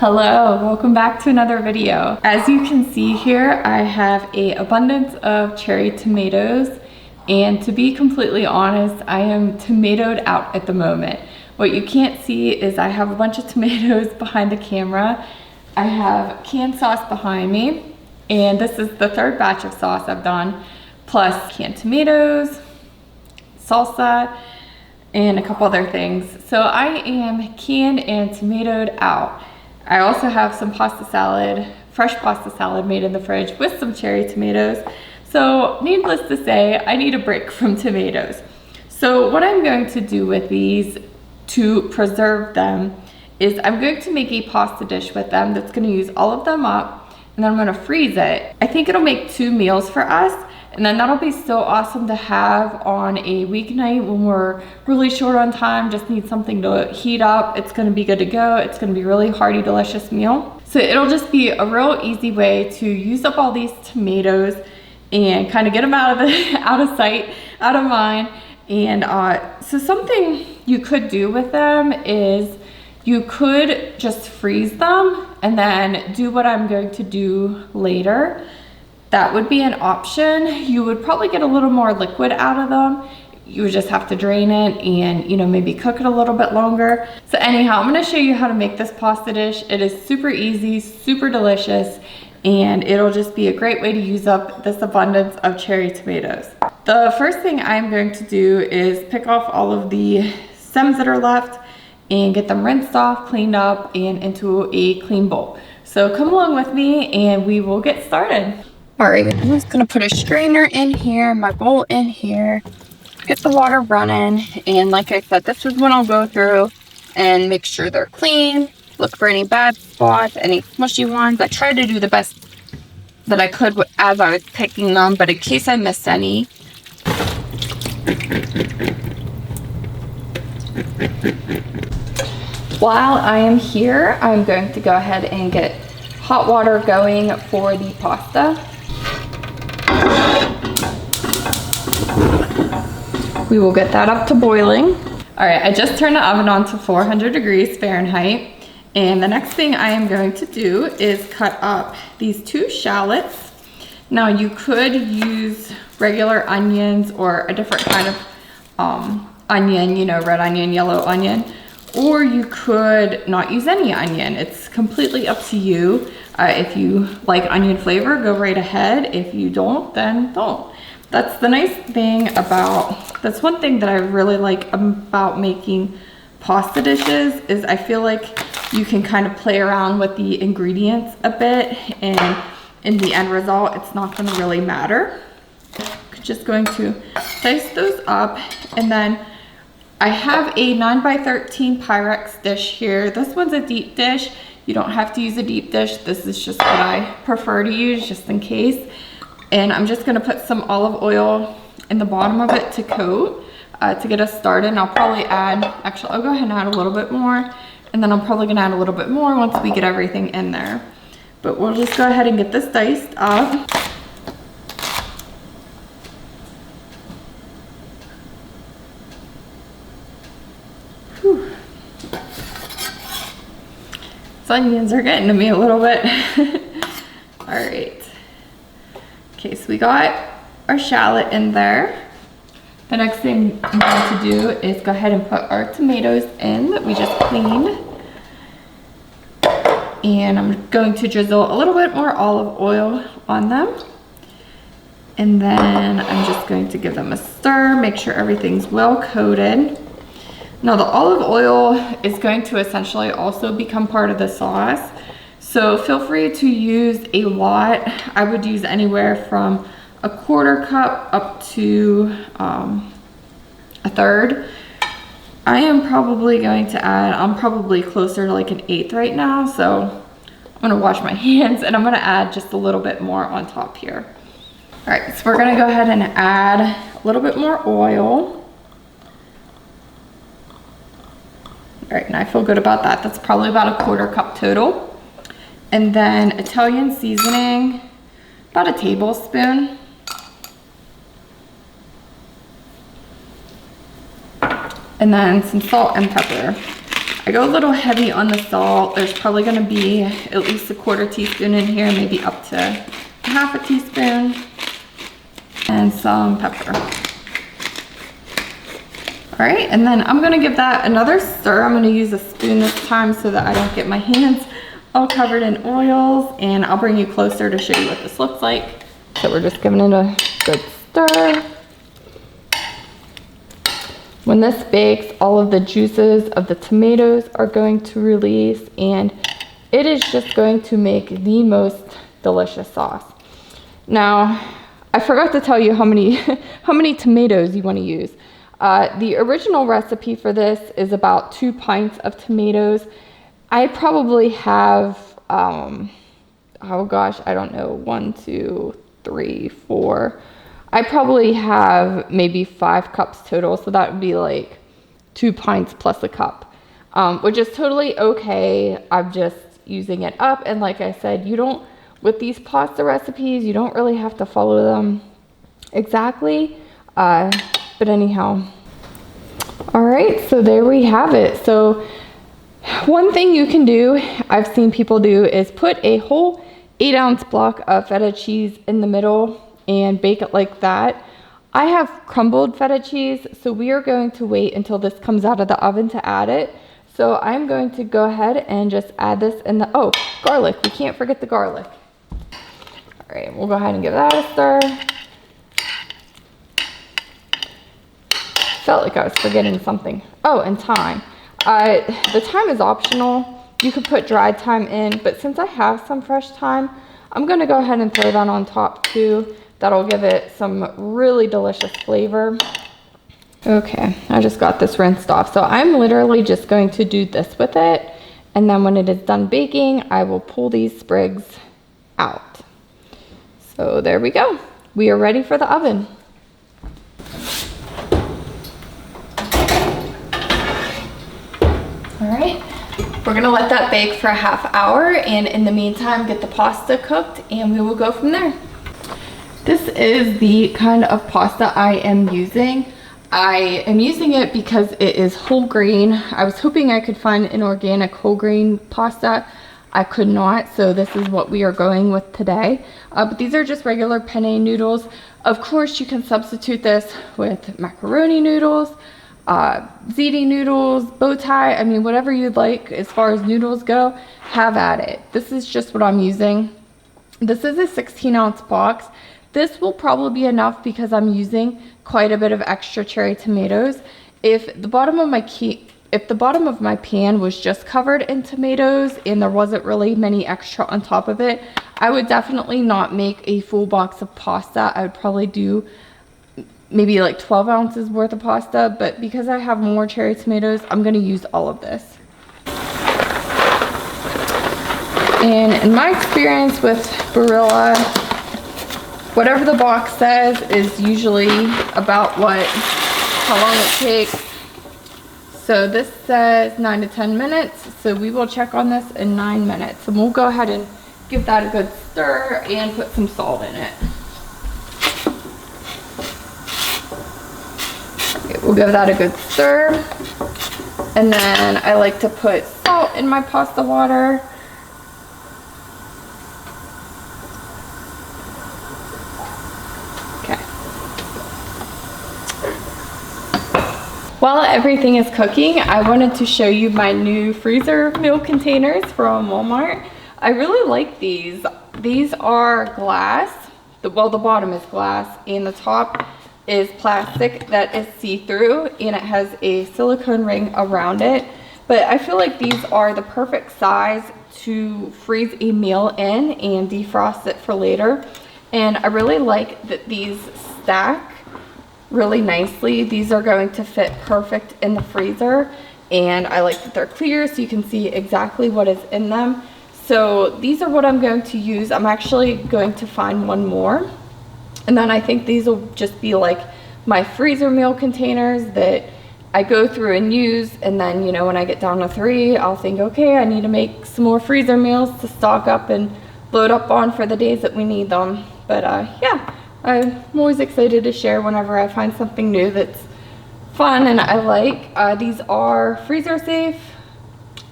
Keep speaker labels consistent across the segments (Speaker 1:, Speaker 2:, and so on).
Speaker 1: Hello, welcome back to another video. As you can see here, I have an abundance of cherry tomatoes, and to be completely honest, I am tomatoed out at the moment. What you can't see is I have a bunch of tomatoes behind the camera. I have canned sauce behind me, and this is the third batch of sauce I've done, plus canned tomatoes, salsa, and a couple other things. So I am canned and tomatoed out. I also have some pasta salad, fresh pasta salad made in the fridge with some cherry tomatoes. So needless to say, I need a break from tomatoes. So what I'm going to do with these to preserve them is I'm going to make a pasta dish with them that's going to use all of them up, and then I'm going to freeze it. I think it'll make 2 meals for us, and then that'll be so awesome to have on a weeknight when we're really short on time, just need something to heat up. It's gonna be good to go. It's gonna be a really hearty, delicious meal. So it'll just be a real easy way to use up all these tomatoes and kind of get them out of sight, out of mind. And so something you could do with them is you could just freeze them and then do what I'm going to do later. That would be an option. You would probably get a little more liquid out of them. You would just have to drain it and, maybe cook it a little bit longer. So anyhow, I'm gonna show you how to make this pasta dish. It is super easy, super delicious, and it'll just be a great way to use up this abundance of cherry tomatoes. The first thing I'm going to do is pick off all of the stems that are left and get them rinsed off, cleaned up, and into a clean bowl. So come along with me and we will get started. All right, I'm just gonna put a strainer in here, my bowl in here, get the water running, and like I said, this is when I'll go through and make sure they're clean, look for any bad spots, any mushy ones. I tried to do the best that I could as I was picking them, but in case I missed any. While I am here, I'm going to go ahead and get hot water going for the pasta. We will get that up to boiling. All right, I just turned the oven on to 400 degrees Fahrenheit. And the next thing I am going to do is cut up these 2 shallots. Now you could use regular onions or a different kind of onion, red onion, yellow onion, or you could not use any onion. It's completely up to you. If you like onion flavor, go right ahead. If you don't, then don't. That's the nice thing that's one thing that I really like about making pasta dishes is I feel like you can kind of play around with the ingredients a bit, and in the end result, it's not gonna really matter. I'm just going to dice those up, and then I have a 9x13 Pyrex dish here. This one's a deep dish. You don't have to use a deep dish. This is just what I prefer to use just in case. And I'm just gonna put some olive oil in the bottom of it to coat, to get us started. And I'll probably I'll go ahead and add a little bit more, and then I'm probably gonna add a little bit more once we get everything in there. But we'll just go ahead and get this diced up. Whew. These onions are getting to me a little bit. All right. Okay, so we got our shallot in there. The next thing I'm going to do is go ahead and put our tomatoes in that we just cleaned. And I'm going to drizzle a little bit more olive oil on them. And then I'm just going to give them a stir, make sure everything's well coated. Now the olive oil is going to essentially also become part of the sauce. So feel free to use a lot. I would use anywhere from a 1/4 cup up to a 1/3. I am probably going to add, I'm probably closer to like an 1/8 right now. So I'm gonna wash my hands and I'm gonna add just a little bit more on top here. All right, so we're gonna go ahead and add a little bit more oil. All right, and I feel good about that. That's probably about a 1/4 cup total. And then Italian seasoning, about a tablespoon. And then some salt and pepper. I go a little heavy on the salt. There's probably gonna be at least a 1/4 teaspoon in here, maybe up to 1/2 teaspoon, and some pepper. All right, and then I'm gonna give that another stir. I'm gonna use a spoon this time so that I don't get my hands all covered in oils, and I'll bring you closer to show you what this looks like. So we're just giving it a good stir. When this bakes, all of the juices of the tomatoes are going to release, and it is just going to make the most delicious sauce. Now, I forgot to tell you how many how many tomatoes you want to use. The original recipe for this is about 2 pints of tomatoes. I probably have, oh gosh, I don't know, 1, 2, 3, 4. I probably have maybe 5 cups total, so that would be like 2 pints plus a cup, which is totally okay. I'm just using it up, and like I said, you don't, with these pasta recipes, you don't really have to follow them exactly, but anyhow. All right, so there we have it. So one thing you can do, I've seen people do, is put a whole 8-ounce block of feta cheese in the middle and bake it like that. I have crumbled feta cheese, so we are going to wait until this comes out of the oven to add it. So I'm going to go ahead and just add this in the, oh, garlic, we can't forget the garlic. All right, we'll go ahead and give that a stir. Felt like I was forgetting something. Oh, and thyme. The thyme is optional. You could put dried thyme in, but since I have some fresh thyme, I'm gonna go ahead and throw that on top too. That'll give it some really delicious flavor. Okay, I just got this rinsed off. So I'm literally just going to do this with it, and then when it is done baking, I will pull these sprigs out. So there we go. We are ready for the oven. All right, we're gonna let that bake for a ½ hour, and in the meantime, get the pasta cooked, and we will go from there. This is the kind of pasta I am using. I am using it because it is whole grain. I was hoping I could find an organic whole grain pasta. I could not, so this is what we are going with today. But these are just regular penne noodles. Of course, you can substitute this with macaroni noodles, ziti noodles, bow tie, I mean, whatever you'd like as far as noodles go, have at it. This is just what I'm using. This is a 16-ounce box. This will probably be enough because I'm using quite a bit of extra cherry tomatoes. If the bottom of my pan was just covered in tomatoes and there wasn't really many extra on top of it, I would definitely not make a full box of pasta. I would probably do maybe like 12 ounces worth of pasta, but because I have more cherry tomatoes, I'm gonna use all of this. And in my experience with Barilla, whatever the box says is usually about how long it takes. So this says 9 to 10 minutes, so we will check on this in 9 minutes. And we'll go ahead and give that a good stir and put some salt in it. We'll give that a good stir, and then I like to put salt in my pasta water. Okay. While everything is cooking, I wanted to show you my new freezer meal containers from Walmart. I really like these. These are glass. Well, the bottom is glass, and the top is plastic that is see-through, and it has a silicone ring around it. But I feel like these are the perfect size to freeze a meal in and defrost it for later. And I really like that these stack really nicely. These are going to fit perfect in the freezer, and I like that they're clear so you can see exactly what is in them. So these are what I'm going to use. I'm actually going to find one more. And then I think these will just be like my freezer meal containers that I go through and use. And then, you know, when I get down to 3, I'll think, okay, I need to make some more freezer meals to stock up and load up on for the days that we need them. But yeah, I'm always excited to share whenever I find something new that's fun and I like. These are freezer safe.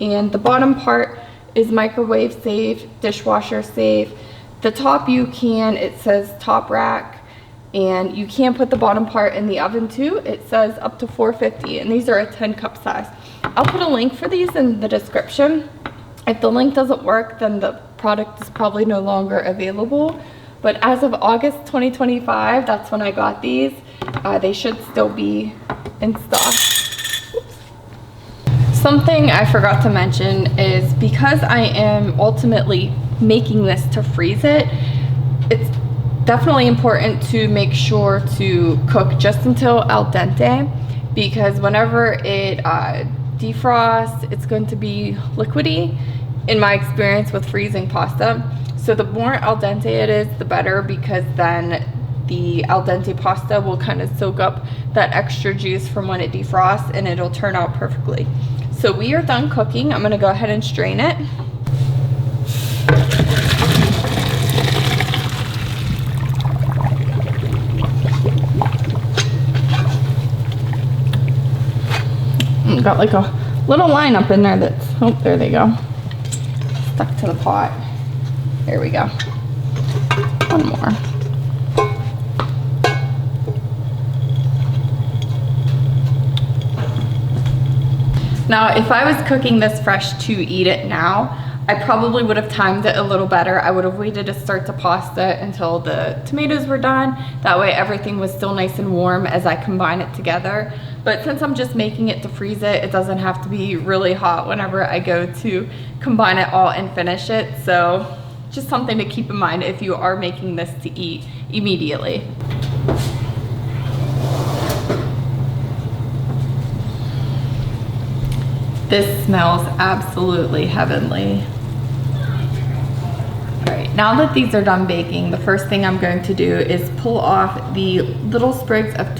Speaker 1: And the bottom part is microwave safe, dishwasher safe. The top you can, it says top rack, and you can put the bottom part in the oven too. It says up to 450, and these are a 10 cup size. I'll put a link for these in the description. If the link doesn't work, then the product is probably no longer available. But as of August 2025, that's when I got these. They should still be in stock. Oops. Something I forgot to mention is because I am ultimately making this to freeze it, it's definitely important to make sure to cook just until al dente, because whenever it defrosts, it's going to be liquidy in my experience with freezing pasta. So the more al dente it is, the better, because then the al dente pasta will kind of soak up that extra juice from when it defrosts, and it'll turn out perfectly. So we are done cooking. I'm gonna go ahead and strain it. Got like a little line up in there that's, oh, there they go. Stuck to the pot. There we go. One more. Now, if I was cooking this fresh to eat it now, I probably would have timed it a little better. I would have waited to start the pasta until the tomatoes were done. That way everything was still nice and warm as I combine it together. But since I'm just making it to freeze it, it doesn't have to be really hot whenever I go to combine it all and finish it. So just something to keep in mind if you are making this to eat immediately. This smells absolutely heavenly. All right, now that these are done baking, the first thing I'm going to do is pull off the little sprigs of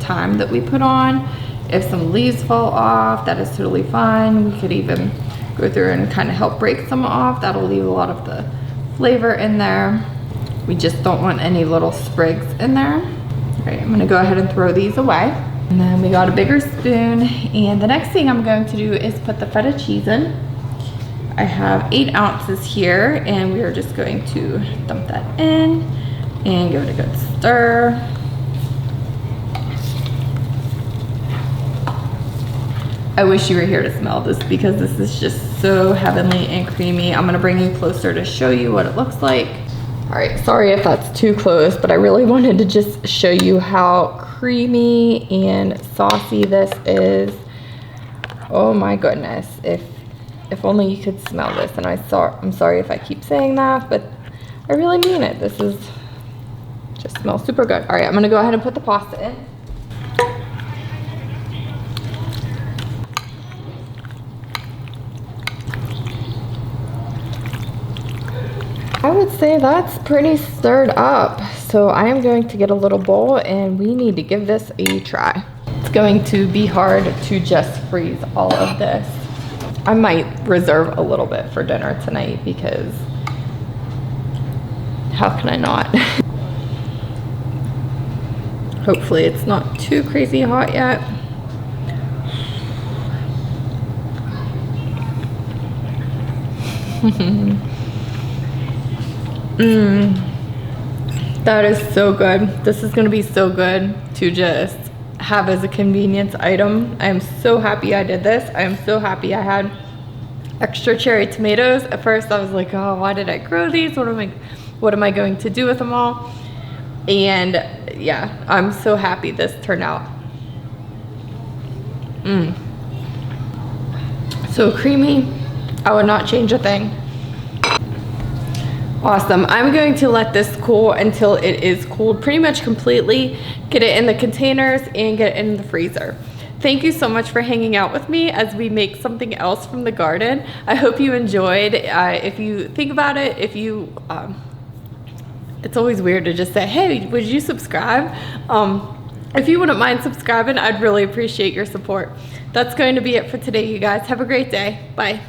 Speaker 1: thyme that we put on. If some leaves fall off, that is totally fine. We could even go through and kind of help break some off. That'll leave a lot of the flavor in there. We just don't want any little sprigs in there. All right, I'm gonna go ahead and throw these away. And then we got a bigger spoon, and the next thing I'm going to do is put the feta cheese in. I have 8 ounces here, and we are just going to dump that in and give it a good stir. I wish you were here to smell this, because this is just so heavenly and creamy. I'm gonna bring you closer to show you what it looks like. All right, sorry if that's too close, but I really wanted to just show you how creamy and saucy this is. Oh my goodness, if only you could smell this. And I'm sorry if I keep saying that, but I really mean it. This just smells super good. All right, I'm gonna go ahead and put the pasta in. I would say that's pretty stirred up. So I am going to get a little bowl, and we need to give this a try. It's going to be hard to just freeze all of this. I might reserve a little bit for dinner tonight, because how can I not? Hopefully it's not too crazy hot yet. That is so good. This is gonna be so good to just have as a convenience item. I am so happy I did this. I am so happy I had extra cherry tomatoes. At first I was like, oh, why did I grow these? What am I going to do with them all? And yeah, I'm so happy this turned out. So creamy. I would not change a thing. Awesome. I'm going to let this cool until it is cooled pretty much completely, get it in the containers, and get it in the freezer. Thank you so much for hanging out with me as we make something else from the garden. I hope you enjoyed. If you think about it, it's always weird to just say, hey, would you subscribe? If you wouldn't mind subscribing, I'd really appreciate your support. That's going to be it for today, you guys. Have a great day. Bye.